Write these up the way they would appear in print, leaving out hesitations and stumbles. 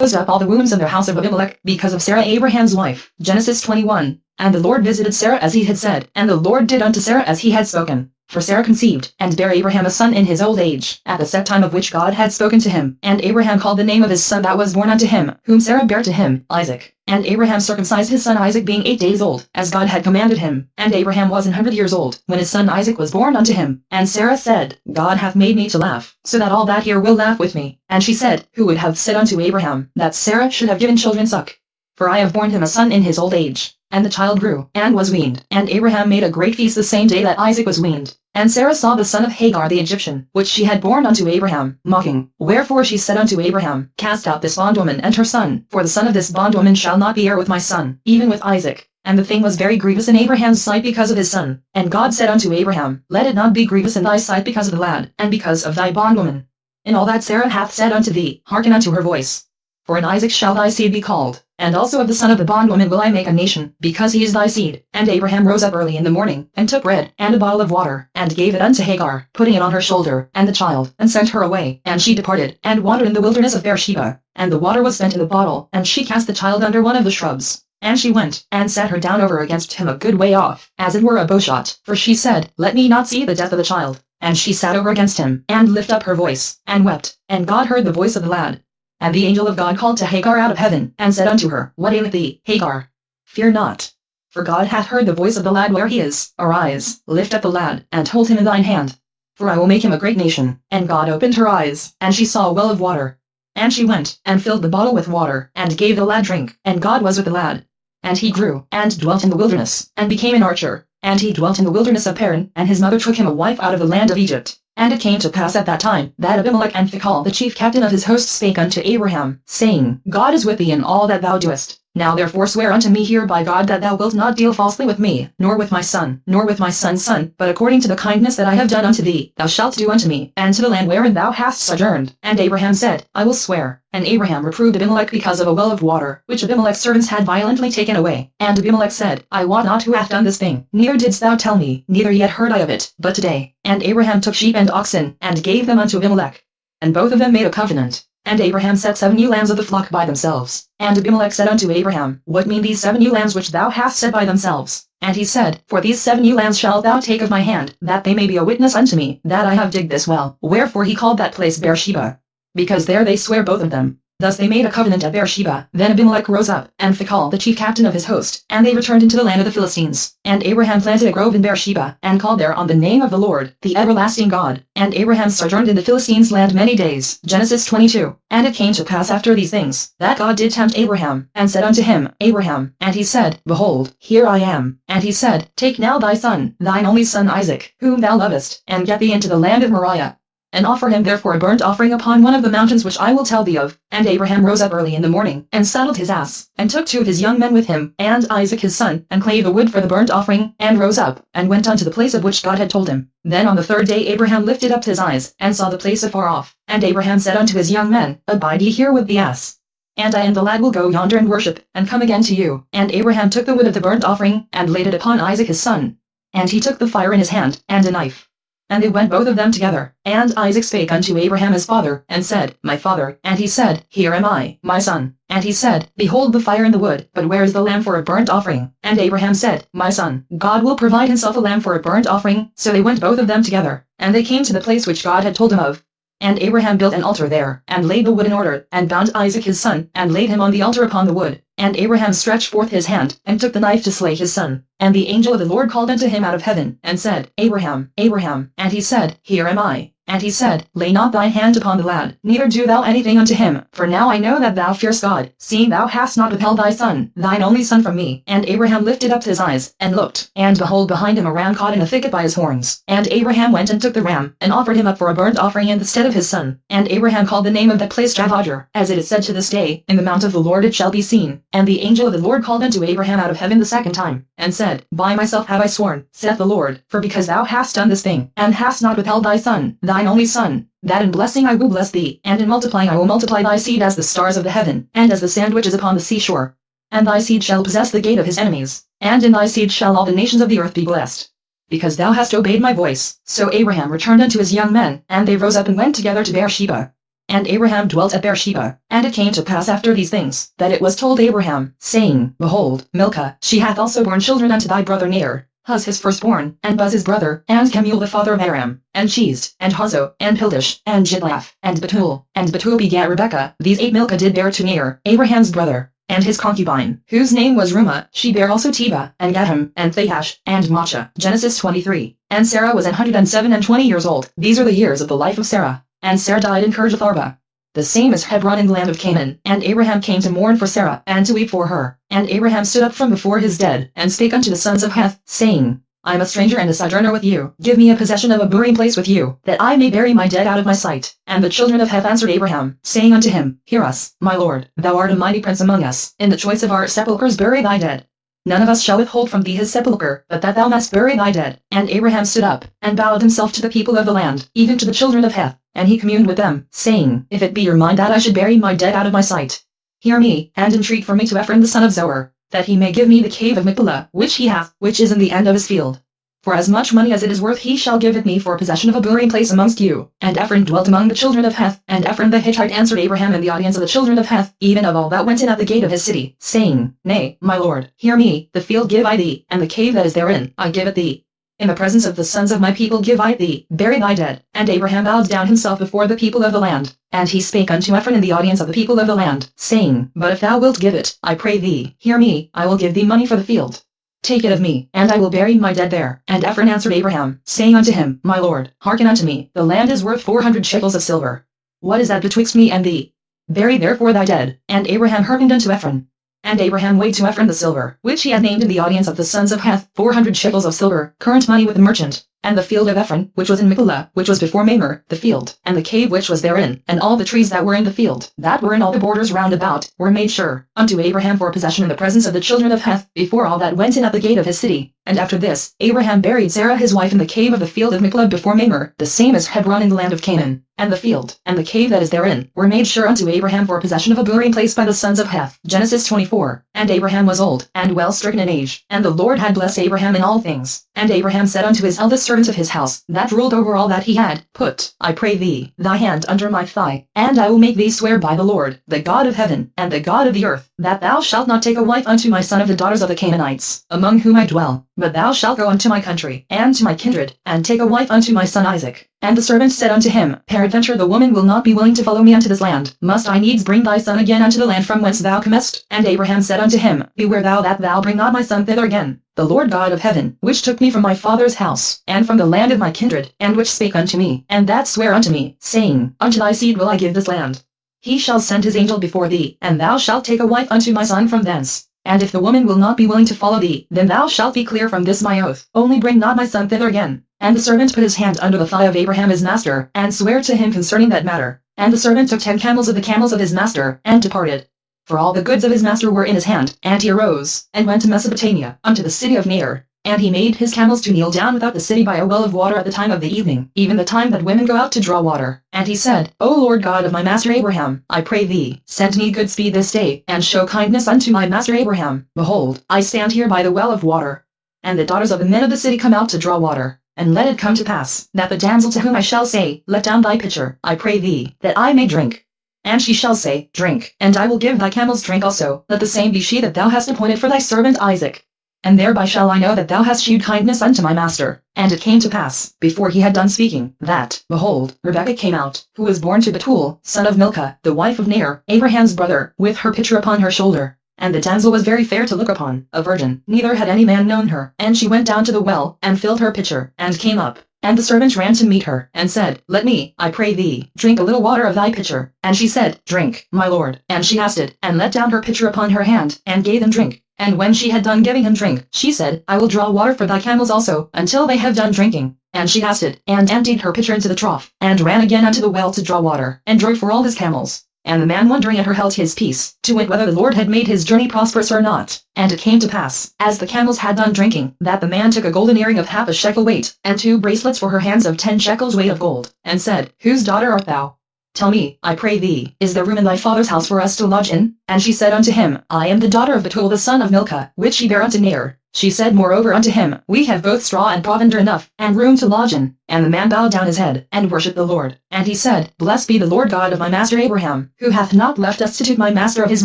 closed up all the wombs in the house of Abimelech because of Sarah Abraham's wife. Genesis 21. And the Lord visited Sarah as he had said, and the Lord did unto Sarah as he had spoken. For Sarah conceived, and bare Abraham a son in his old age, at the set time of which God had spoken to him. And Abraham called the name of his son that was born unto him, whom Sarah bare to him, Isaac. And Abraham circumcised his son Isaac being 8 days old, as God had commanded him. And Abraham was 100 years old, when his son Isaac was born unto him. And Sarah said, God hath made me to laugh, so that all that hear will laugh with me. And she said, Who would have said unto Abraham, that Sarah should have given children suck? For I have borne him a son in his old age. And the child grew, and was weaned. And Abraham made a great feast the same day that Isaac was weaned. And Sarah saw the son of Hagar the Egyptian, which she had borne unto Abraham, mocking. Wherefore she said unto Abraham, Cast out this bondwoman and her son, for the son of this bondwoman shall not be heir with my son, even with Isaac. And the thing was very grievous in Abraham's sight because of his son. And God said unto Abraham, Let it not be grievous in thy sight because of the lad, and because of thy bondwoman. In all that Sarah hath said unto thee, hearken unto her voice. For in Isaac shall thy seed be called, and also of the son of the bondwoman will I make a nation, because he is thy seed. And Abraham rose up early in the morning, and took bread, and a bottle of water, and gave it unto Hagar, putting it on her shoulder, and the child, and sent her away. And she departed, and wandered in the wilderness of Beersheba. And the water was spent in the bottle, and she cast the child under one of the shrubs. And she went, and sat her down over against him a good way off, as it were a bowshot, for she said, Let me not see the death of the child. And she sat over against him, and lifted up her voice, and wept. And God heard the voice of the lad. And the angel of God called to Hagar out of heaven, and said unto her, What aileth thee, Hagar? Fear not. For God hath heard the voice of the lad where he is. Arise, lift up the lad, and hold him in thine hand. For I will make him a great nation. And God opened her eyes, and she saw a well of water. And she went, and filled the bottle with water, and gave the lad drink. And God was with the lad. And he grew, and dwelt in the wilderness, and became an archer. And he dwelt in the wilderness of Paran, and his mother took him a wife out of the land of Egypt. And it came to pass at that time, that Abimelech and Phicol the chief captain of his host spake unto Abraham, saying, God is with thee in all that thou doest. Now therefore swear unto me here by God that thou wilt not deal falsely with me, nor with my son, nor with my son's son, but according to the kindness that I have done unto thee, thou shalt do unto me, and to the land wherein thou hast sojourned. And Abraham said, I will swear. And Abraham reproved Abimelech because of a well of water, which Abimelech's servants had violently taken away. And Abimelech said, I wot not who hath done this thing, neither didst thou tell me, neither yet heard I of it, but today. And Abraham took sheep and oxen, and gave them unto Abimelech. And both of them made a covenant. And Abraham set 7 ewe lambs of the flock by themselves. And Abimelech said unto Abraham, What mean these 7 ewe lambs which thou hast set by themselves? And he said, For these 7 ewe lambs shalt thou take of my hand, that they may be a witness unto me, that I have digged this well. Wherefore he called that place Beersheba, because there they swear both of them. Thus they made a covenant at Beersheba. Then Abimelech rose up, and Phicol the chief captain of his host, and they returned into the land of the Philistines. And Abraham planted a grove in Beersheba, and called there on the name of the Lord, the everlasting God. And Abraham sojourned in the Philistines' land many days. Genesis 22. And it came to pass after these things, that God did tempt Abraham, and said unto him, Abraham. And he said, Behold, here I am. And he said, Take now thy son, thine only son Isaac, whom thou lovest, and get thee into the land of Moriah. And offer him therefore a burnt offering upon one of the mountains which I will tell thee of. And Abraham rose up early in the morning, and saddled his ass, and took 2 of his young men with him, and Isaac his son, and clave the wood for the burnt offering, and rose up, and went unto the place of which God had told him. Then on the 3rd day Abraham lifted up his eyes, and saw the place afar off. And Abraham said unto his young men, Abide ye here with the ass. And I and the lad will go yonder and worship, and come again to you. And Abraham took the wood of the burnt offering, and laid it upon Isaac his son. And he took the fire in his hand, and a knife. And they went both of them together. And Isaac spake unto Abraham his father, and said, My father. And he said, Here am I, my son. And he said, Behold the fire and the wood, but where is the lamb for a burnt offering? And Abraham said, My son, God will provide himself a lamb for a burnt offering. So they went both of them together. And they came to the place which God had told him of. And Abraham built an altar there, and laid the wood in order, and bound Isaac his son, and laid him on the altar upon the wood. And Abraham stretched forth his hand, and took the knife to slay his son. And the angel of the Lord called unto him out of heaven, and said, Abraham, Abraham. And he said, Here am I. And he said, Lay not thine hand upon the lad, neither do thou anything unto him, for now I know that thou fearest God, seeing thou hast not withheld thy son, thine only son from me. And Abraham lifted up his eyes, and looked, and behold behind him a ram caught in a thicket by his horns. And Abraham went and took the ram, and offered him up for a burnt offering in the stead of his son. And Abraham called the name of that place Javajer, as it is said to this day, In the mount of the Lord it shall be seen. And the angel of the Lord called unto Abraham out of heaven the 2nd time, and said, By myself have I sworn, saith the Lord, for because thou hast done this thing, and hast not withheld thy son, thine only son, that in blessing I will bless thee, and in multiplying I will multiply thy seed as the stars of the heaven, and as the sand which is upon the seashore. And thy seed shall possess the gate of his enemies, and in thy seed shall all the nations of the earth be blessed. Because thou hast obeyed my voice. So Abraham returned unto his young men, and they rose up and went together to Beersheba. and Abraham dwelt at Beersheba. And it came to pass after these things, that it was told Abraham, saying, Behold, Milcah, she hath also borne children unto thy brother Near, Huz his firstborn, and Buz his brother, and Kemuel the father of Aram, and Cheez, and Hazo, and Pildash, and Jidlaph, and Bethuel. And Bethuel begat Rebekah. These 8 Milcah did bear to Near, Abraham's brother, and his concubine, whose name was Reumah. She bare also Tebah, and Gaham, and Thahash, and Maachah. Genesis 23. And Sarah was 127 years old. These are the years of the life of Sarah. And Sarah died in Kirjath Arba. The same is Hebron in the land of Canaan. And Abraham came to mourn for Sarah, and to weep for her. And Abraham stood up from before his dead, and spake unto the sons of Heth, saying, I am a stranger and a sojourner with you. Give me a possession of a burying place with you, that I may bury my dead out of my sight. And the children of Heth answered Abraham, saying unto him, Hear us, my lord, thou art a mighty prince among us. In the choice of our sepulchres bury thy dead. None of us shall withhold from thee his sepulchre, but that thou must bury thy dead. And Abraham stood up, and bowed himself to the people of the land, even to the children of Heth. And he communed with them, saying, If it be your mind that I should bury my dead out of my sight, hear me, and entreat for me to Ephron the son of Zohar, that he may give me the cave of Machpelah, which he hath, which is in the end of his field. For as much money as it is worth he shall give it me for possession of a burying place amongst you. And Ephron dwelt among the children of Heth. And Ephron the Hittite answered Abraham in the audience of the children of Heth, even of all that went in at the gate of his city, saying, Nay, my lord, hear me, the field give I thee, and the cave that is therein, I give it thee. In the presence of the sons of my people give I thee, bury thy dead. And Abraham bowed down himself before the people of the land. And he spake unto Ephron in the audience of the people of the land, saying, But if thou wilt give it, I pray thee, hear me, I will give thee money for the field. Take it of me, and I will bury my dead there. And Ephron answered Abraham, saying unto him, My lord, hearken unto me, the land is worth 400 shekels of silver. What is that betwixt me and thee? Bury therefore thy dead. And Abraham hearkened unto Ephron. And Abraham weighed to Ephron the silver, which he had named in the audience of the sons of Heth, 400 shekels of silver, current money with the merchant. And the field of Ephron, which was in Machpelah, which was before Mamre, the field, and the cave which was therein, and all the trees that were in the field, that were in all the borders round about, were made sure unto Abraham for possession in the presence of the children of Heth, before all that went in at the gate of his city. And after this, Abraham buried Sarah his wife in the cave of the field of Machpelah before Mamre, the same as Hebron in the land of Canaan. And the field, and the cave that is therein, were made sure unto Abraham for possession of a burying place by the sons of Heth. Genesis 24. And Abraham was old, and well stricken in age, and the Lord had blessed Abraham in all things. And Abraham said unto his eldest servant of his house, that ruled over all that he had, Put, I pray thee, thy hand under my thigh, and I will make thee swear by the Lord, the God of heaven, and the God of the earth, that thou shalt not take a wife unto my son of the daughters of the Canaanites, among whom I dwell, but thou shalt go unto my country, and to my kindred, and take a wife unto my son Isaac. And the servant said unto him, Peradventure the woman will not be willing to follow me unto this land. Must I needs bring thy son again unto the land from whence thou comest? And Abraham said unto him, Beware thou that thou bring not my son thither again. The Lord God of heaven, which took me from my father's house, and from the land of my kindred, and which spake unto me, and that sware unto me, saying, Unto thy seed will I give this land. He shall send his angel before thee, and thou shalt take a wife unto my son from thence. And if the woman will not be willing to follow thee, then thou shalt be clear from this my oath. Only bring not my son thither again. And the servant put his hand under the thigh of Abraham his master, and sware to him concerning that matter. And the servant took 10 camels of the camels of his master, and departed. For all the goods of his master were in his hand. And he arose, and went to Mesopotamia, unto the city of Near. And he made his camels to kneel down without the city by a well of water at the time of the evening, even the time that women go out to draw water. And he said, O Lord God of my master Abraham, I pray thee, send me good speed this day, and show kindness unto my master Abraham. Behold, I stand here by the well of water. And the daughters of the men of the city come out to draw water. And let it come to pass, that the damsel to whom I shall say, Let down thy pitcher, I pray thee, that I may drink. And she shall say, Drink, and I will give thy camels drink also. Let the same be she that thou hast appointed for thy servant Isaac. And thereby shall I know that thou hast shewed kindness unto my master. And it came to pass, before he had done speaking, that, behold, Rebekah came out, who was born to Bethuel, son of Milcah, the wife of Near, Abraham's brother, with her pitcher upon her shoulder. And the damsel was very fair to look upon, a virgin, neither had any man known her. And she went down to the well, and filled her pitcher, and came up. And the servant ran to meet her, and said, Let me, I pray thee, drink a little water of thy pitcher. And she said, Drink, my lord. And she hasted, and let down her pitcher upon her hand, and gave him drink. And when she had done giving him drink, she said, I will draw water for thy camels also, until they have done drinking. And she hasted, and emptied her pitcher into the trough, and ran again unto the well to draw water, and drew for all his camels. And the man wondering at her held his peace, to wit whether the Lord had made his journey prosperous or not. And it came to pass, as the camels had done drinking, that the man took a golden earring of half a shekel weight, and 2 bracelets for her hands of 10 shekels weight of gold, and said, Whose daughter art thou? Tell me, I pray thee, is there room in thy father's house for us to lodge in? And she said unto him, I am the daughter of Bethuel the son of Milcah, which she bare unto Gerar. She said moreover unto him, We have both straw and provender enough, and room to lodge in. And the man bowed down his head, and worshipped the Lord. And he said, Blessed be the Lord God of my master Abraham, who hath not left destitute my master of his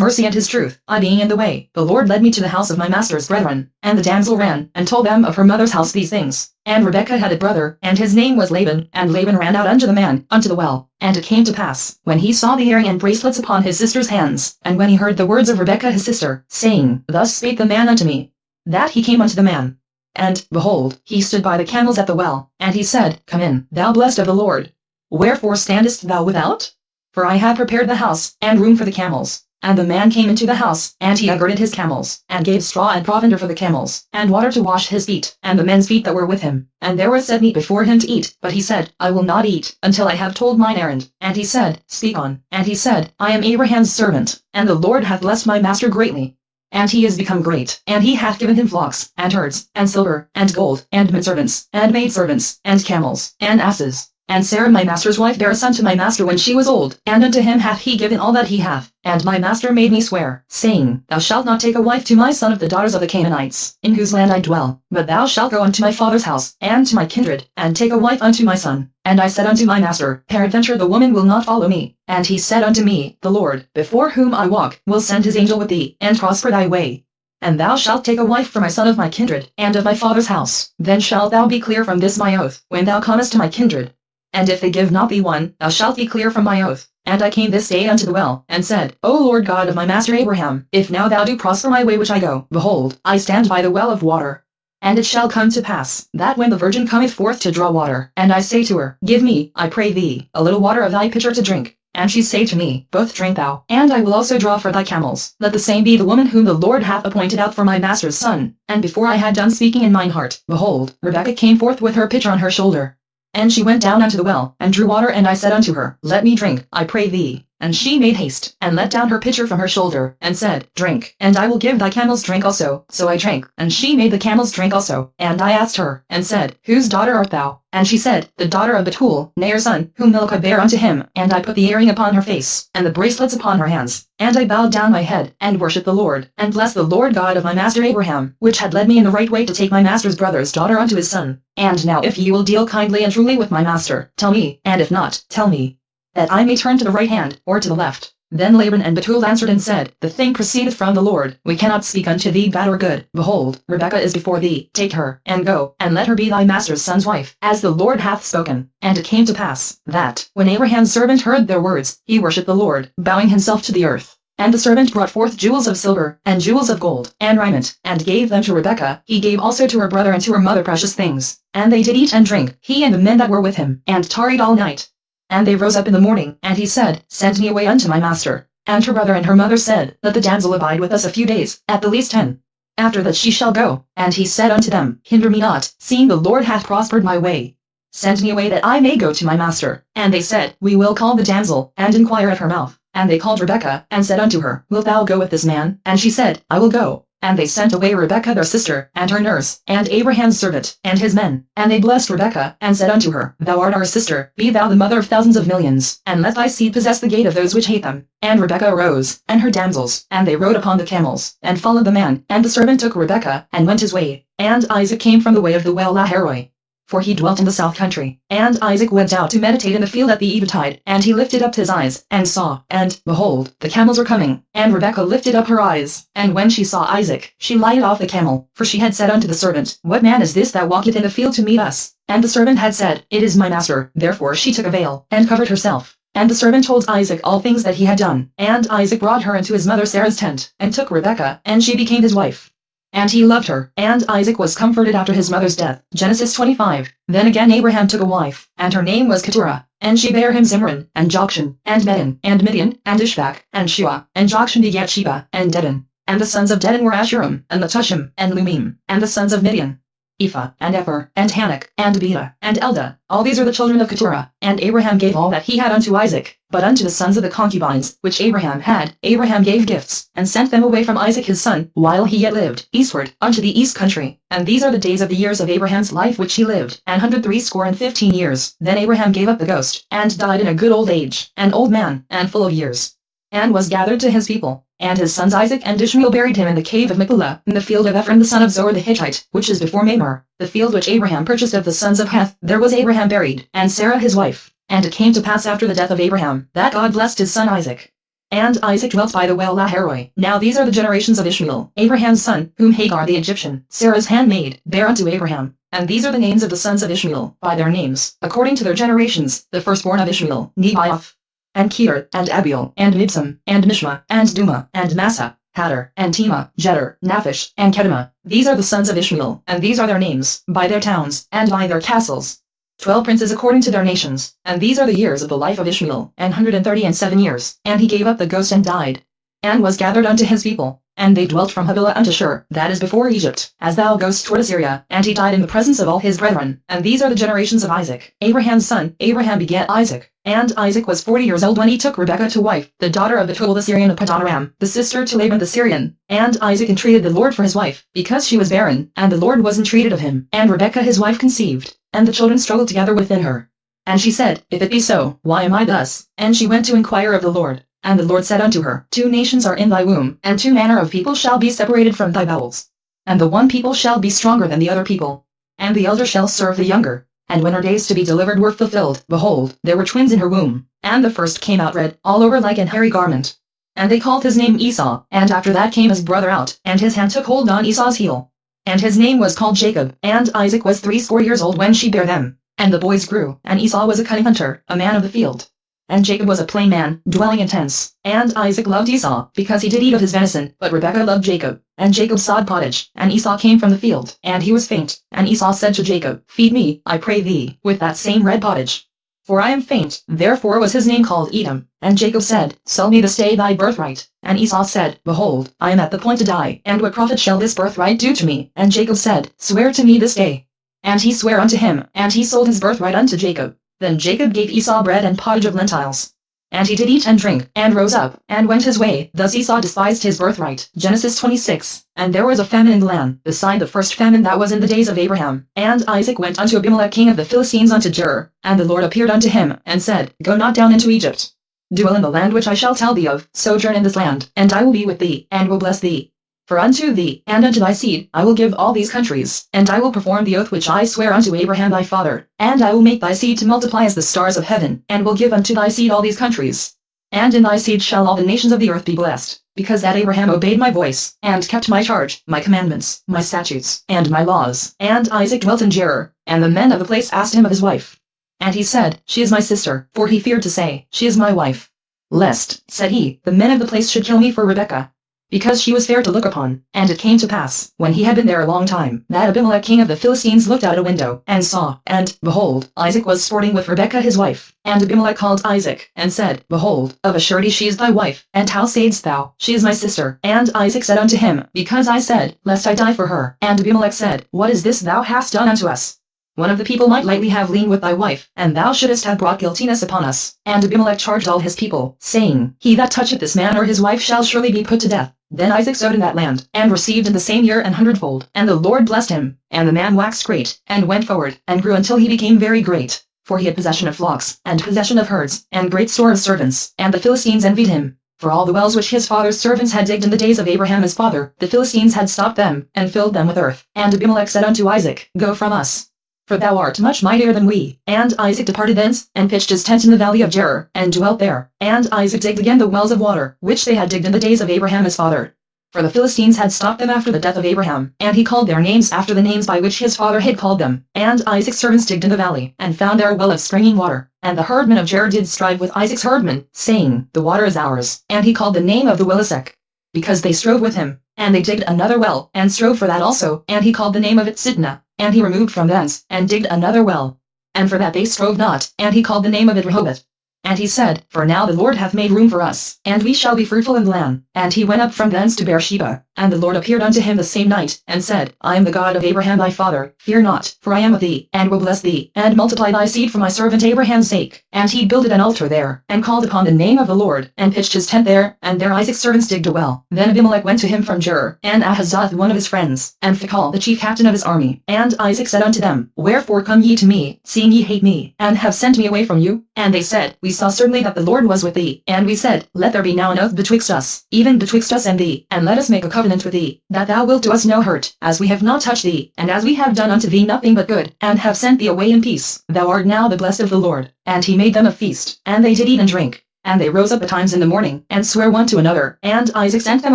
mercy and his truth. I being in the way, the Lord led me to the house of my master's brethren. And the damsel ran, and told them of her mother's house these things. And Rebekah had a brother, and his name was Laban. And Laban ran out unto the man, unto the well. And it came to pass, when he saw the earring and bracelets upon his sister's hands, and when he heard the words of Rebekah his sister, saying, Thus spake the man unto me, that he came unto the man. And, behold, he stood by the camels at the well, and he said, Come in, thou blessed of the Lord. Wherefore standest thou without? For I have prepared the house, and room for the camels. And the man came into the house, and he girded his camels, and gave straw and provender for the camels, and water to wash his feet, and the men's feet that were with him. And there was set meat before him to eat, but he said, I will not eat, until I have told mine errand. And he said, Speak on. And he said, I am Abraham's servant, and the Lord hath blessed my master greatly. And he is become great, and he hath given him flocks, and herds, and silver, and gold, and menservants, and maidservants, and camels, and asses. And Sarah my master's wife bare a son to my master when she was old, and unto him hath he given all that he hath. And my master made me swear, saying, Thou shalt not take a wife to my son of the daughters of the Canaanites, in whose land I dwell, but thou shalt go unto my father's house, and to my kindred, and take a wife unto my son. And I said unto my master, Peradventure the woman will not follow me. And he said unto me, The Lord, before whom I walk, will send his angel with thee, and prosper thy way. And thou shalt take a wife for my son of my kindred, and of my father's house. Then shalt thou be clear from this my oath, when thou comest to my kindred. And if they give not thee one, thou shalt be clear from my oath. And I came this day unto the well, and said, O Lord God of my master Abraham, if now thou do prosper my way which I go, behold, I stand by the well of water. And it shall come to pass, that when the virgin cometh forth to draw water, and I say to her, Give me, I pray thee, a little water of thy pitcher to drink. And she say to me, Both drink thou, and I will also draw for thy camels. Let the same be the woman whom the Lord hath appointed out for my master's son. And before I had done speaking in mine heart, behold, Rebekah came forth with her pitcher on her shoulder. And she went down unto the well, and drew water, and I said unto her, Let me drink, I pray thee. And she made haste, and let down her pitcher from her shoulder, and said, Drink, and I will give thy camels drink also. So I drank, and she made the camels drink also. And I asked her, and said, Whose daughter art thou? And she said, The daughter of Bethuel, Near's son, whom Milcah bare unto him. And I put the earring upon her face, and the bracelets upon her hands. And I bowed down my head, and worshipped the Lord, and blessed the Lord God of my master Abraham, which had led me in the right way to take my master's brother's daughter unto his son. And now if ye will deal kindly and truly with my master, tell me, and if not, tell me, that I may turn to the right hand, or to the left. Then Laban and Bethuel answered and said, The thing proceedeth from the Lord. We cannot speak unto thee bad or good. Behold, Rebekah is before thee. Take her, and go, and let her be thy master's son's wife, as the Lord hath spoken. And it came to pass, that, when Abraham's servant heard their words, he worshipped the Lord, bowing himself to the earth. And the servant brought forth jewels of silver, and jewels of gold, and raiment, and gave them to Rebekah. He gave also to her brother and to her mother precious things. And they did eat and drink, he and the men that were with him, and tarried all night. And they rose up in the morning, and he said, Send me away unto my master. And her brother and her mother said, Let the damsel abide with us a few days, at the least 10. After that she shall go. And he said unto them, Hinder me not, seeing the Lord hath prospered my way. Send me away that I may go to my master. And they said, We will call the damsel, and inquire at her mouth. And they called Rebekah, and said unto her, Wilt thou go with this man? And she said, I will go. And they sent away Rebekah their sister, and her nurse, and Abraham's servant, and his men. And they blessed Rebekah, and said unto her, Thou art our sister, be thou the mother of thousands of millions, and let thy seed possess the gate of those which hate them. And Rebekah arose, and her damsels, and they rode upon the camels, and followed the man. And the servant took Rebekah, and went his way. And Isaac came from the way of the well Lahairoi, for he dwelt in the south country. And Isaac went out to meditate in the field at the eventide, and he lifted up his eyes, and saw, and, behold, the camels were coming. And Rebekah lifted up her eyes, and when she saw Isaac, she lighted off the camel, for she had said unto the servant, What man is this that walketh in the field to meet us? And the servant had said, It is my master. Therefore she took a veil, and covered herself. And the servant told Isaac all things that he had done. And Isaac brought her into his mother Sarah's tent, and took Rebekah, and she became his wife. And he loved her, and Isaac was comforted after his mother's death. Genesis 25. Then again Abraham took a wife, and her name was Keturah, and she bare him Zimran, and Jokshan, and Medan, and Midian, and Ishbak, and Shua, and Jokshan begat Sheba, and Dedan. And the sons of Dedan were Ashurim, and Letushim, and Lumim. And the sons of Midian, Ephah, and Epher, and Hanok, and Bela, and Eldah. All these are the children of Keturah. And Abraham gave all that he had unto Isaac. But unto the sons of the concubines, which Abraham had, Abraham gave gifts, and sent them away from Isaac his son, while he yet lived, eastward, unto the east country. And these are the days of the years of Abraham's life which he lived, 160 years. Then Abraham gave up the ghost, and died in a good old age, an old man, and full of years, and was gathered to his people. And his sons Isaac and Ishmael buried him in the cave of Machpelah, in the field of Ephron the son of Zohar the Hittite, which is before Mamre, the field which Abraham purchased of the sons of Heth. There was Abraham buried, and Sarah his wife. And it came to pass after the death of Abraham, that God blessed his son Isaac. And Isaac dwelt by the well Lahairoi. Now these are the generations of Ishmael, Abraham's son, whom Hagar the Egyptian, Sarah's handmaid, bare unto Abraham. And these are the names of the sons of Ishmael, by their names, according to their generations, the firstborn of Ishmael, Nebaioth, and Kedar, and Abiel, and Mibsam, and Mishma, and Duma, and Massa, Hadar, and Tema, Gerar, Naphish, and Kedemah. These are the sons of Ishmael, and these are their names, by their towns, and by their castles. 12 princes according to their nations, and these are the years of the life of Ishmael, 137 years, and he gave up the ghost and died, and was gathered unto his people, and they dwelt from Havilah unto Shur, that is before Egypt, as thou goest toward Assyria, and he died in the presence of all his brethren. And these are the generations of Isaac, Abraham's son. Abraham begat Isaac, and Isaac was 40 years old when he took Rebekah to wife, the daughter of Bethuel the Syrian of Paddan-aram, the sister to Laban the Syrian. And Isaac entreated the Lord for his wife, because she was barren, and the Lord was entreated of him. And Rebekah his wife conceived, and the children struggled together within her. And she said, If it be so, why am I thus? And she went to inquire of the Lord. And the Lord said unto her, 2 nations are in thy womb, and 2 manner of people shall be separated from thy bowels. And the one people shall be stronger than the other people, and the elder shall serve the younger. And when her days to be delivered were fulfilled, behold, there were twins in her womb, and the first came out red, all over like an hairy garment. And they called his name Esau, and after that came his brother out, and his hand took hold on Esau's heel. And his name was called Jacob, and Isaac was 80 years old when she bare them. And the boys grew, and Esau was a cunning hunter, a man of the field. And Jacob was a plain man, dwelling in tents. And Isaac loved Esau, because he did eat of his venison, but Rebekah loved Jacob. And Jacob sawed pottage, and Esau came from the field, and he was faint. And Esau said to Jacob, Feed me, I pray thee, with that same red pottage. For I am faint. Therefore was his name called Edom. And Jacob said, Sell me this day thy birthright. And Esau said, Behold, I am at the point to die, and what profit shall this birthright do to me? And Jacob said, Swear to me this day. And he sware unto him, and he sold his birthright unto Jacob. Then Jacob gave Esau bread and pottage of lentiles. And he did eat and drink, and rose up, and went his way. Thus Esau despised his birthright. Genesis 26. And there was a famine in the land, beside the first famine that was in the days of Abraham. And Isaac went unto Abimelech king of the Philistines unto Gerar. And the Lord appeared unto him, and said, Go not down into Egypt. Dwell in the land which I shall tell thee of, sojourn in this land, and I will be with thee, and will bless thee. For unto thee, and unto thy seed, I will give all these countries, and I will perform the oath which I swear unto Abraham thy father, and I will make thy seed to multiply as the stars of heaven, and will give unto thy seed all these countries. And in thy seed shall all the nations of the earth be blessed, because that Abraham obeyed my voice, and kept my charge, my commandments, my statutes, and my laws. And Isaac dwelt in Gerar, and the men of the place asked him of his wife. And he said, She is my sister, for he feared to say, She is my wife. Lest, said he, the men of the place should kill me for Rebekah, because she was fair to look upon. And it came to pass, when he had been there a long time, that Abimelech king of the Philistines looked out a window, and saw, and, behold, Isaac was sporting with Rebekah his wife. And Abimelech called Isaac, and said, Behold, of a surety she is thy wife. And how sayest thou, She is my sister? And Isaac said unto him, Because I said, Lest I die for her. And Abimelech said, What is this thou hast done unto us? One of the people might lightly have leaned with thy wife, and thou shouldest have brought guiltiness upon us. And Abimelech charged all his people, saying, He that toucheth this man or his wife shall surely be put to death. Then Isaac sowed in that land, and received in the same year 100-fold. And the Lord blessed him, and the man waxed great, and went forward, and grew until he became very great. For he had possession of flocks, and possession of herds, and great store of servants, and the Philistines envied him. For all the wells which his father's servants had digged in the days of Abraham his father, the Philistines had stopped them, and filled them with earth. And Abimelech said unto Isaac, Go from us, for thou art much mightier than we. And Isaac departed thence, and pitched his tent in the valley of Gerar, and dwelt there. And Isaac digged again the wells of water, which they had digged in the days of Abraham his father. For the Philistines had stopped them after the death of Abraham, and he called their names after the names by which his father had called them. And Isaac's servants digged in the valley, and found there a well of springing water. And the herdmen of Gerar did strive with Isaac's herdmen, saying, The water is ours. And he called the name of the well Esek, because they strove with him. And they digged another well, and strove for that also, and he called the name of it Sitnah. And he removed from thence, and digged another well, and for that they strove not, and he called the name of it Rehoboth. And he said, For now the Lord hath made room for us, and we shall be fruitful in the land. And he went up from thence to Beersheba. And the Lord appeared unto him the same night, and said, I am the God of Abraham thy father, fear not, for I am with thee, and will bless thee, and multiply thy seed for my servant Abraham's sake. And he builded an altar there, and called upon the name of the Lord, and pitched his tent there, and there Isaac's servants digged a well. Then Abimelech went to him from Gerar, and Ahazoth one of his friends, and Phicol the chief captain of his army. And Isaac said unto them, Wherefore come ye to me, seeing ye hate me, and have sent me away from you? And they said, We saw certainly that the Lord was with thee. And we said, Let there be now an oath betwixt us, even betwixt us and thee, and let us make a covenant with thee, that thou wilt do us no hurt, as we have not touched thee, and as we have done unto thee nothing but good, and have sent thee away in peace. Thou art now the blessed of the Lord. And he made them a feast, and they did eat and drink. And they rose up betimes in the morning, and sware one to another, and Isaac sent them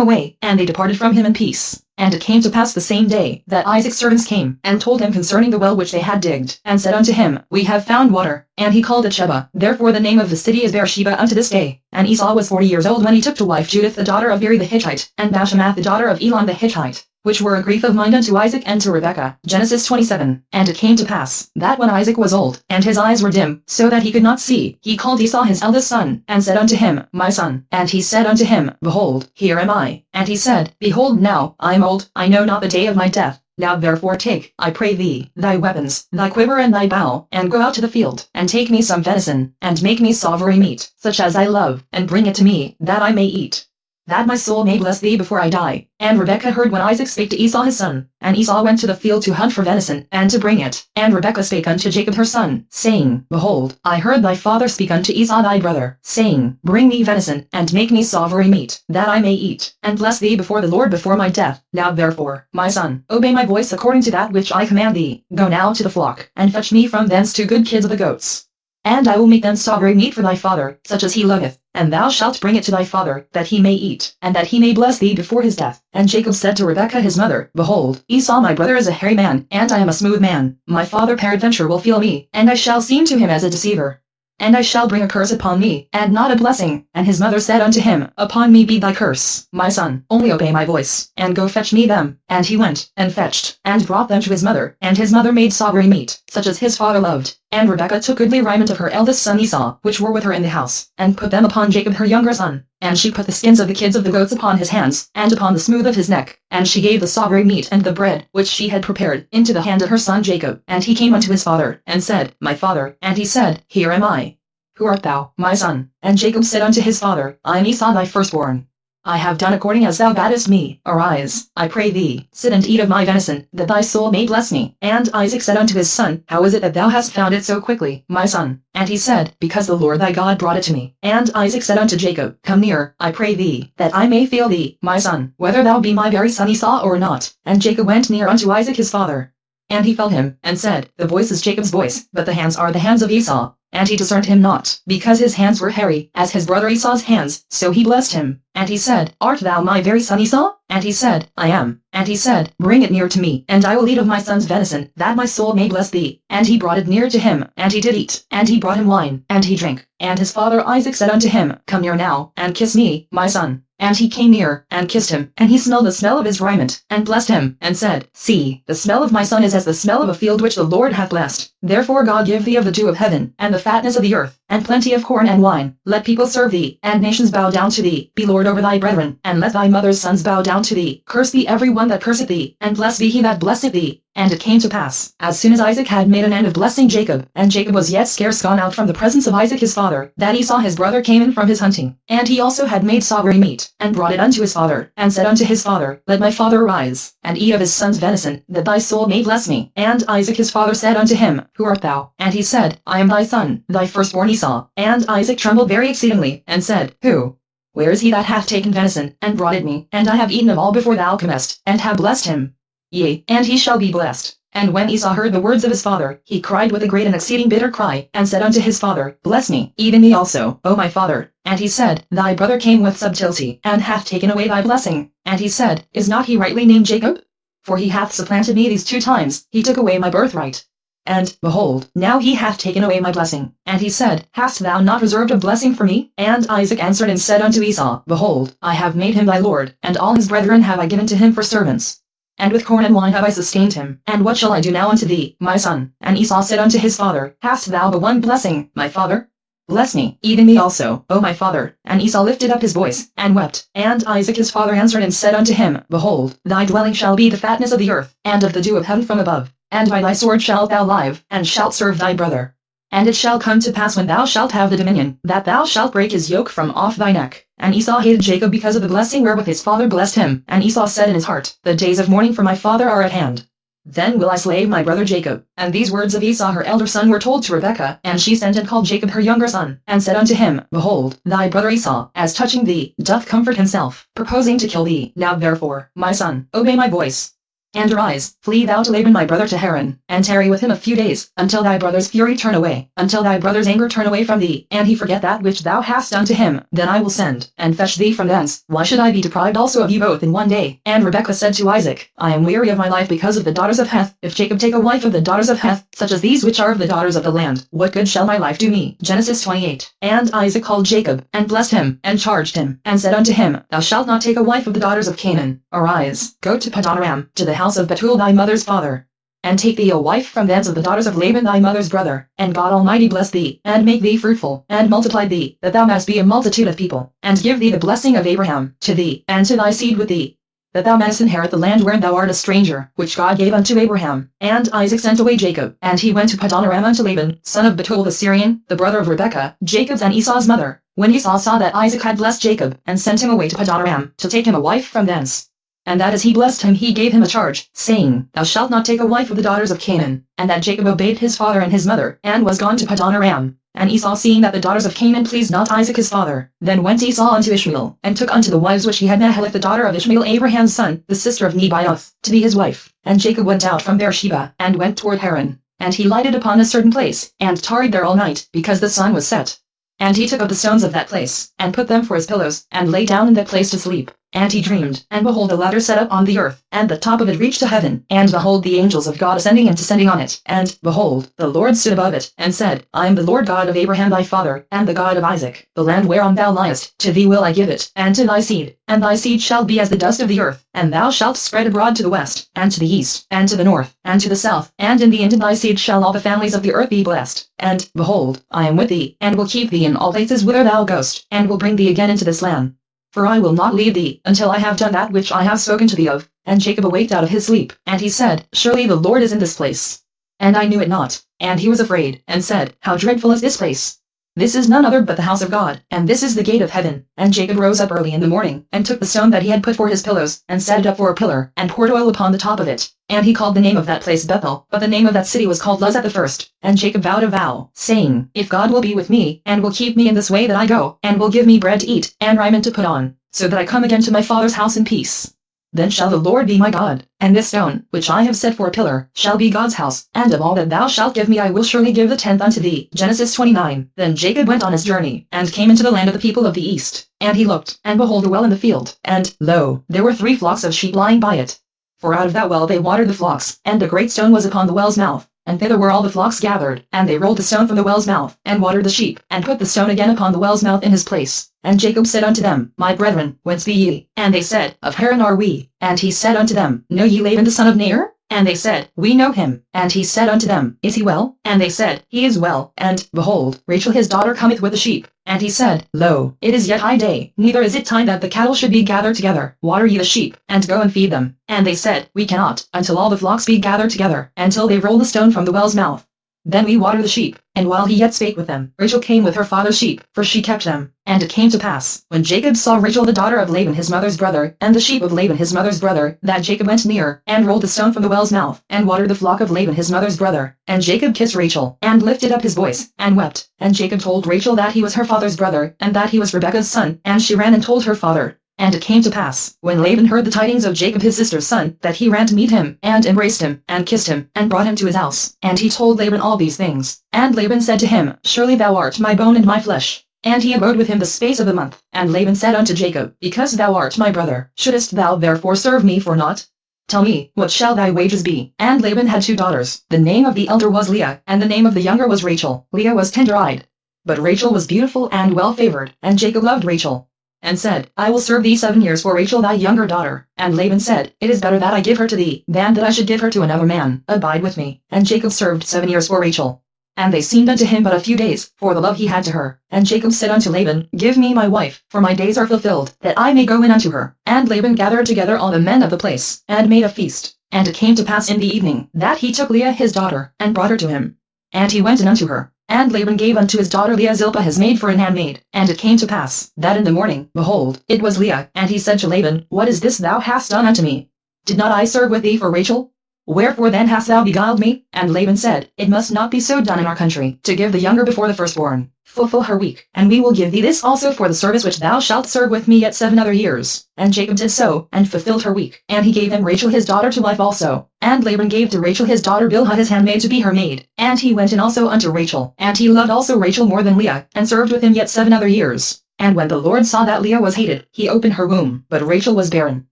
away, and they departed from him in peace. And it came to pass the same day, that Isaac's servants came, and told him concerning the well which they had digged, and said unto him, We have found water. And he called it Sheba. Therefore the name of the city is Beersheba unto this day. And Esau was 40 years old when he took to wife Judith the daughter of Beeri the Hittite, and Bashemath the daughter of Elon the Hittite, which were a grief of mind unto Isaac and to Rebekah. Genesis 27. And it came to pass, that when Isaac was old, and his eyes were dim, so that he could not see, he called Esau his eldest son, and said unto him, My son. And he said unto him, Behold, here am I. And he said, Behold now, I am old, I know not the day of my death. Now therefore take, I pray thee, thy weapons, thy quiver and thy bow, and go out to the field, and take me some venison, and make me savory meat, such as I love, and bring it to me, that I may eat, that my soul may bless thee before I die. And Rebekah heard when Isaac spake to Esau his son. And Esau went to the field to hunt for venison, and to bring it. And Rebekah spake unto Jacob her son, saying, Behold, I heard thy father speak unto Esau thy brother, saying, Bring me venison, and make me savory meat, that I may eat, and bless thee before the Lord before my death. Now therefore, my son, obey my voice according to that which I command thee. Go now to the flock, and fetch me from thence 2 good kids of the goats. And I will make them savory meat for thy father, such as he loveth. And thou shalt bring it to thy father, that he may eat, and that he may bless thee before his death. And Jacob said to Rebekah his mother, Behold, Esau my brother is a hairy man, and I am a smooth man. My father peradventure will feel me, and I shall seem to him as a deceiver. And I shall bring a curse upon me, and not a blessing. And his mother said unto him, Upon me be thy curse, my son, only obey my voice, and go fetch me them. And he went, and fetched, and brought them to his mother. And his mother made savory meat, such as his father loved. And Rebekah took goodly raiment of her eldest son Esau, which were with her in the house, and put them upon Jacob her younger son. And she put the skins of the kids of the goats upon his hands, and upon the smooth of his neck. And she gave the savory meat and the bread, which she had prepared, into the hand of her son Jacob. And he came unto his father, and said, My father. And he said, Here am I. Who art thou, my son? And Jacob said unto his father, I am Esau thy firstborn. I have done according as thou badest me. Arise, I pray thee, sit and eat of my venison, that thy soul may bless me. And Isaac said unto his son, How is it that thou hast found it so quickly, my son? And he said, Because the Lord thy God brought it to me. And Isaac said unto Jacob, Come near, I pray thee, that I may feel thee, my son, whether thou be my very son Esau or not. And Jacob went near unto Isaac his father. And he felt him, and said, The voice is Jacob's voice, but the hands are the hands of Esau. And he discerned him not, because his hands were hairy, as his brother Esau's hands, so he blessed him. And he said, Art thou my very son Esau? And he said, I am. And he said, Bring it near to me, and I will eat of my son's venison, that my soul may bless thee. And he brought it near to him, and he did eat, and he brought him wine, and he drank. And his father Isaac said unto him, Come near now, and kiss me, my son. And he came near, and kissed him, and he smelled the smell of his raiment, and blessed him, and said, See, the smell of my son is as the smell of a field which the Lord hath blessed. Therefore God give thee of the dew of heaven, and the fatness of the earth, and plenty of corn and wine. Let people serve thee, and nations bow down to thee. Be Lord over thy brethren, and let thy mother's sons bow down to thee. Curse thee every one that curseth thee, and blessed be he that blesseth thee. And it came to pass, as soon as Isaac had made an end of blessing Jacob, and Jacob was yet scarce gone out from the presence of Isaac his father, that Esau his brother came in from his hunting. And he also had made savory meat, and brought it unto his father, and said unto his father, Let my father arise, and eat of his son's venison, that thy soul may bless me. And Isaac his father said unto him, Who art thou? And he said, I am thy son, thy firstborn Esau. And Isaac trembled very exceedingly, and said, Who? Where is he that hath taken venison, and brought it me? And I have eaten of all before thou camest, and have blessed him. Yea, and he shall be blessed. And when Esau heard the words of his father, he cried with a great and exceeding bitter cry, and said unto his father, Bless me, even me also, O my father. And he said, Thy brother came with subtlety, and hath taken away thy blessing. And he said, Is not he rightly named Jacob? For he hath supplanted me these 2 times, he took away my birthright. And, behold, now he hath taken away my blessing. And he said, Hast thou not reserved a blessing for me? And Isaac answered and said unto Esau, Behold, I have made him thy lord, and all his brethren have I given to him for servants. And with corn and wine have I sustained him. And what shall I do now unto thee, my son? And Esau said unto his father, Hast thou but one blessing, my father? Bless me, even me also, O my father. And Esau lifted up his voice, and wept. And Isaac his father answered and said unto him, Behold, thy dwelling shall be the fatness of the earth, and of the dew of heaven from above. And by thy sword shalt thou live, and shalt serve thy brother. And it shall come to pass when thou shalt have the dominion, that thou shalt break his yoke from off thy neck. And Esau hated Jacob because of the blessing wherewith his father blessed him. And Esau said in his heart, The days of mourning for my father are at hand. Then will I slay my brother Jacob. And these words of Esau her elder son were told to Rebekah, and she sent and called Jacob her younger son, and said unto him, Behold, thy brother Esau, as touching thee, doth comfort himself, purposing to kill thee. Now therefore, my son, obey my voice. And arise, flee thou to Laban my brother to Haran, and tarry with him a few days, until thy brother's fury turn away, until thy brother's anger turn away from thee, and he forget that which thou hast done to him. Then I will send, and fetch thee from thence. Why should I be deprived also of you both in one day? And Rebekah said to Isaac, I am weary of my life because of the daughters of Heth. If Jacob take a wife of the daughters of Heth, such as these which are of the daughters of the land, what good shall my life do me? Genesis 28. And Isaac called Jacob, and blessed him, and charged him, and said unto him, Thou shalt not take a wife of the daughters of Canaan. Arise, go to Padanaram, to the house of Bethuel thy mother's father, and take thee a wife from thence of the daughters of Laban thy mother's brother, and God Almighty bless thee, and make thee fruitful, and multiply thee, that thou mayst be a multitude of people, and give thee the blessing of Abraham, to thee, and to thy seed with thee, that thou mayst inherit the land wherein thou art a stranger, which God gave unto Abraham. And Isaac sent away Jacob, and he went to Padanaram unto Laban, son of Bethuel the Syrian, the brother of Rebekah, Jacob's and Esau's mother. When Esau saw that Isaac had blessed Jacob, and sent him away to Padanaram, to take him a wife from thence, and that as he blessed him he gave him a charge, saying, Thou shalt not take a wife of the daughters of Canaan. And that Jacob obeyed his father and his mother, and was gone to Padanaram. And Esau seeing that the daughters of Canaan pleased not Isaac his father, then went Esau unto Ishmael, and took unto the wives which he had Mahalath the daughter of Ishmael Abraham's son, the sister of Nebaioth, to be his wife. And Jacob went out from Beersheba, and went toward Haran. And he lighted upon a certain place, and tarried there all night, because the sun was set. And he took of the stones of that place, and put them for his pillows, and lay down in that place to sleep. And he dreamed, and behold a ladder set up on the earth, and the top of it reached to heaven, and behold the angels of God ascending and descending on it. And, behold, the Lord stood above it, and said, I am the Lord God of Abraham thy father, and the God of Isaac. The land whereon thou liest, to thee will I give it, and to thy seed, and thy seed shall be as the dust of the earth, and thou shalt spread abroad to the west, and to the east, and to the north, and to the south, and in thee and in thy seed shall all the families of the earth be blessed. And, behold, I am with thee, and will keep thee in all places whither thou goest, and will bring thee again into this land. For I will not leave thee, until I have done that which I have spoken to thee of. And Jacob awaked out of his sleep, and he said, Surely the Lord is in this place. And I knew it not. And he was afraid, and said, How dreadful is this place! This is none other but the house of God, and this is the gate of heaven. And Jacob rose up early in the morning, and took the stone that he had put for his pillows, and set it up for a pillar, and poured oil upon the top of it. And he called the name of that place Bethel, but the name of that city was called Luz at the first. And Jacob vowed a vow, saying, If God will be with me, and will keep me in this way that I go, and will give me bread to eat, and raiment to put on, so that I come again to my father's house in peace, then shall the Lord be my God, and this stone, which I have set for a pillar, shall be God's house, and of all that thou shalt give me I will surely give the tenth unto thee. Genesis 29. Then Jacob went on his journey, and came into the land of the people of the east. And he looked, and behold a well in the field, and, lo, there were 3 flocks of sheep lying by it. For out of that well they watered the flocks, and a great stone was upon the well's mouth. And thither were all the flocks gathered, and they rolled the stone from the well's mouth, and watered the sheep, and put the stone again upon the well's mouth in his place. And Jacob said unto them, My brethren, whence be ye? And they said, Of Haran are we. And he said unto them, Know ye Laban the son of Near? And they said, We know him. And he said unto them, Is he well? And they said, He is well. And, behold, Rachel his daughter cometh with the sheep. And he said, Lo, it is yet high day, neither is it time that the cattle should be gathered together. Water ye the sheep, and go and feed them. And they said, We cannot, until all the flocks be gathered together, until they roll the stone from the well's mouth. Then we water the sheep. And while he yet spake with them, Rachel came with her father's sheep, for she kept them. And it came to pass, when Jacob saw Rachel the daughter of Laban his mother's brother, and the sheep of Laban his mother's brother, that Jacob went near, and rolled the stone from the well's mouth, and watered the flock of Laban his mother's brother. And Jacob kissed Rachel, and lifted up his voice, and wept. And Jacob told Rachel that he was her father's brother, and that he was Rebekah's son, and she ran and told her father. And it came to pass, when Laban heard the tidings of Jacob his sister's son, that he ran to meet him, and embraced him, and kissed him, and brought him to his house. And he told Laban all these things. And Laban said to him, Surely thou art my bone and my flesh. And he abode with him the space of a month. And Laban said unto Jacob, Because thou art my brother, shouldest thou therefore serve me for naught? Tell me, what shall thy wages be? And Laban had 2 daughters. The name of the elder was Leah, and the name of the younger was Rachel. Leah was tender-eyed, but Rachel was beautiful and well-favored. And Jacob loved Rachel, and said, I will serve thee 7 years for Rachel thy younger daughter. And Laban said, It is better that I give her to thee, than that I should give her to another man. Abide with me. And Jacob served 7 years for Rachel. And they seemed unto him but a few days, for the love he had to her. And Jacob said unto Laban, Give me my wife, for my days are fulfilled, that I may go in unto her. And Laban gathered together all the men of the place, and made a feast. And it came to pass in the evening, that he took Leah his daughter, and brought her to him. And he went in unto her. And Laban gave unto his daughter Leah Zilpah his maid for an handmaid. And it came to pass, that in the morning, behold, it was Leah. And he said to Laban, What is this thou hast done unto me? Did not I serve with thee for Rachel? Wherefore then hast thou beguiled me? And Laban said, It must not be so done in our country, to give the younger before the firstborn. Fulfill her week, and we will give thee this also for the service which thou shalt serve with me yet 7 other years. And Jacob did so, and fulfilled her week. And he gave him Rachel his daughter to wife also. And Laban gave to Rachel his daughter Bilhah his handmaid to be her maid. And he went in also unto Rachel. And he loved also Rachel more than Leah, and served with him yet 7 other years. And when the Lord saw that Leah was hated, he opened her womb, but Rachel was barren.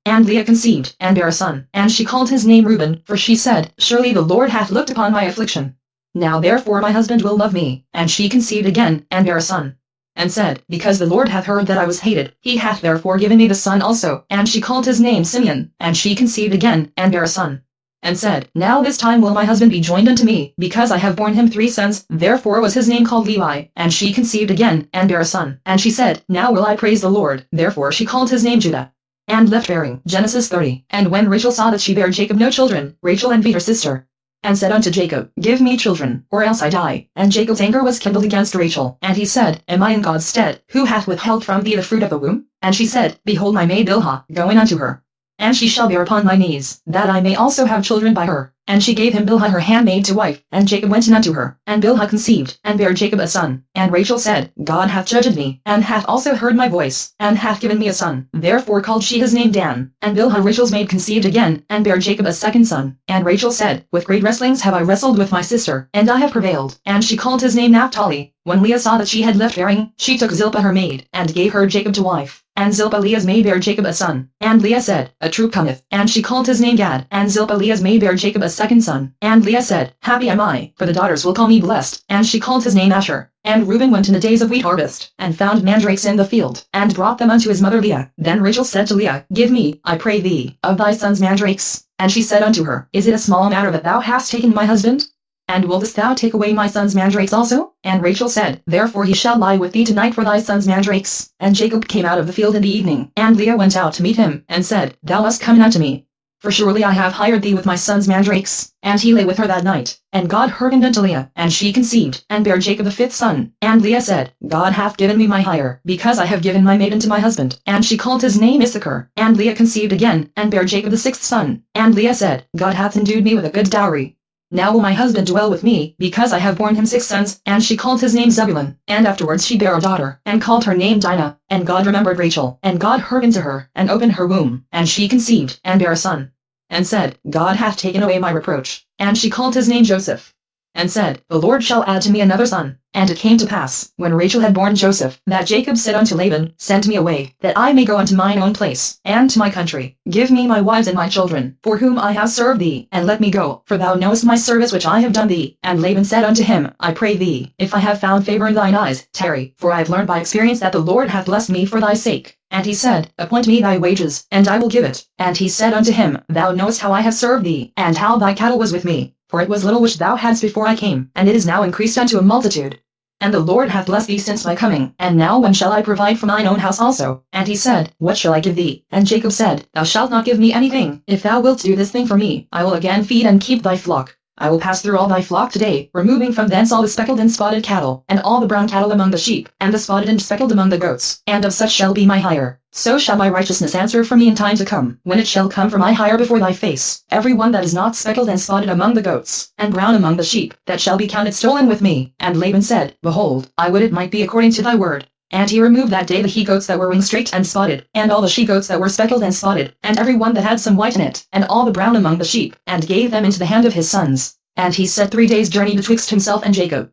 And Leah conceived, and bare a son. And she called his name Reuben, for she said, Surely the Lord hath looked upon my affliction. Now therefore my husband will love me. And she conceived again, and bare a son. And said, Because the Lord hath heard that I was hated, he hath therefore given me the son also. And she called his name Simeon. And she conceived again, and bare a son. And said, Now this time will my husband be joined unto me, because I have borne him 3 sons. Therefore was his name called Levi. And she conceived again, and bare a son. And she said, Now will I praise the Lord. Therefore she called his name Judah. And left bearing. Genesis 30. And when Rachel saw that she bare Jacob no children, Rachel envied her sister. And said unto Jacob, Give me children, or else I die. And Jacob's anger was kindled against Rachel. And he said, Am I in God's stead, who hath withheld from thee the fruit of the womb? And she said, Behold my maid Bilhah, go in unto her. And she shall bear upon my knees, that I may also have children by her. And she gave him Bilhah her handmaid to wife, and Jacob went in unto her. And Bilhah conceived, and bare Jacob a son. And Rachel said, God hath judged me, and hath also heard my voice, and hath given me a son. Therefore called she his name Dan. And Bilhah Rachel's maid conceived again, and bare Jacob a second son. And Rachel said, With great wrestlings have I wrestled with my sister, and I have prevailed. And she called his name Naphtali. When Leah saw that she had left bearing, she took Zilpah her maid, and gave her Jacob to wife. And Zilpah Leah's maid bare Jacob a son. And Leah said, A troop cometh. And she called his name Gad. And Zilpah Leah's maid bare Jacob a second son. And Leah said, Happy am I, for the daughters will call me blessed. And she called his name Asher. And Reuben went in the days of wheat harvest, and found mandrakes in the field, and brought them unto his mother Leah. Then Rachel said to Leah, Give me, I pray thee, of thy sons mandrakes. And she said unto her, Is it a small matter that thou hast taken my husband? And wilt thou take away my son's mandrakes also? And Rachel said, Therefore he shall lie with thee tonight for thy son's mandrakes. And Jacob came out of the field in the evening, and Leah went out to meet him, and said, Thou must come in unto me. For surely I have hired thee with my son's mandrakes. And he lay with her that night. And God hearkened unto Leah, and she conceived, and bare Jacob the 5th son. And Leah said, God hath given me my hire, because I have given my maiden to my husband. And she called his name Issachar. And Leah conceived again, and bare Jacob the 6th son. And Leah said, God hath endued me with a good dowry. Now will my husband dwell with me, because I have borne him 6 sons. And she called his name Zebulun. And afterwards she bare a daughter, and called her name Dinah. And God remembered Rachel, and God hearkened to her, and opened her womb. And she conceived, and bare a son. And said, God hath taken away my reproach. And she called his name Joseph. And said, The Lord shall add to me another son. And it came to pass, when Rachel had borne Joseph, that Jacob said unto Laban, Send me away, that I may go unto mine own place, and to my country. Give me my wives and my children, for whom I have served thee, and let me go, for thou knowest my service which I have done thee. And Laban said unto him, I pray thee, if I have found favor in thine eyes, tarry, for I have learned by experience that the Lord hath blessed me for thy sake. And he said, Appoint me thy wages, and I will give it. And he said unto him, Thou knowest how I have served thee, and how thy cattle was with me. For it was little which thou hadst before I came, and it is now increased unto a multitude. And the Lord hath blessed thee since my coming, and now when shall I provide for mine own house also? And he said, What shall I give thee? And Jacob said, Thou shalt not give me anything. If thou wilt do this thing for me, I will again feed and keep thy flock. I will pass through all thy flock today, removing from thence all the speckled and spotted cattle, and all the brown cattle among the sheep, and the spotted and speckled among the goats, and of such shall be my hire. So shall my righteousness answer for me in time to come, when it shall come for my hire before thy face. Every one that is not speckled and spotted among the goats, and brown among the sheep, that shall be counted stolen with me. And Laban said, Behold, I would it might be according to thy word. And he removed that day the he-goats that were ring-straked and spotted, and all the she-goats that were speckled and spotted, and every one that had some white in it, and all the brown among the sheep, and gave them into the hand of his sons. And he set 3 days' journey betwixt himself and Jacob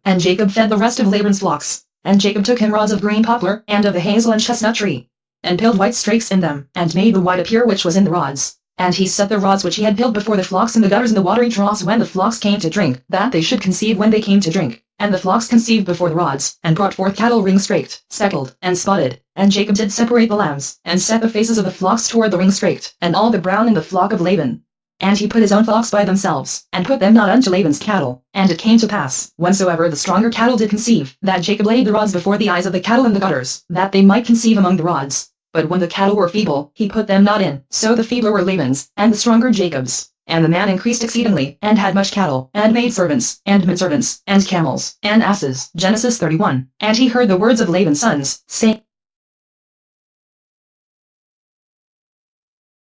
fed the rest of Laban's flocks. And Jacob took him rods of green poplar, and of the hazel and chestnut tree, and pilled white strakes in them, and made the white appear which was in the rods. And he set the rods which he had pilled before the flocks in the gutters and the watering troughs when the flocks came to drink, that they should conceive when they came to drink. And the flocks conceived before the rods, and brought forth cattle ring-straked, speckled, and spotted. And Jacob did separate the lambs, and set the faces of the flocks toward the ring-straked, and all the brown in the flock of Laban. And he put his own flocks by themselves, and put them not unto Laban's cattle. And it came to pass, whensoever the stronger cattle did conceive, that Jacob laid the rods before the eyes of the cattle in the gutters, that they might conceive among the rods. But when the cattle were feeble, he put them not in. So the feebler were Laban's, and the stronger Jacob's. And the man increased exceedingly, and had much cattle, and maidservants, and menservants, and camels, and asses. Genesis 31. And he heard the words of Laban's sons, saying,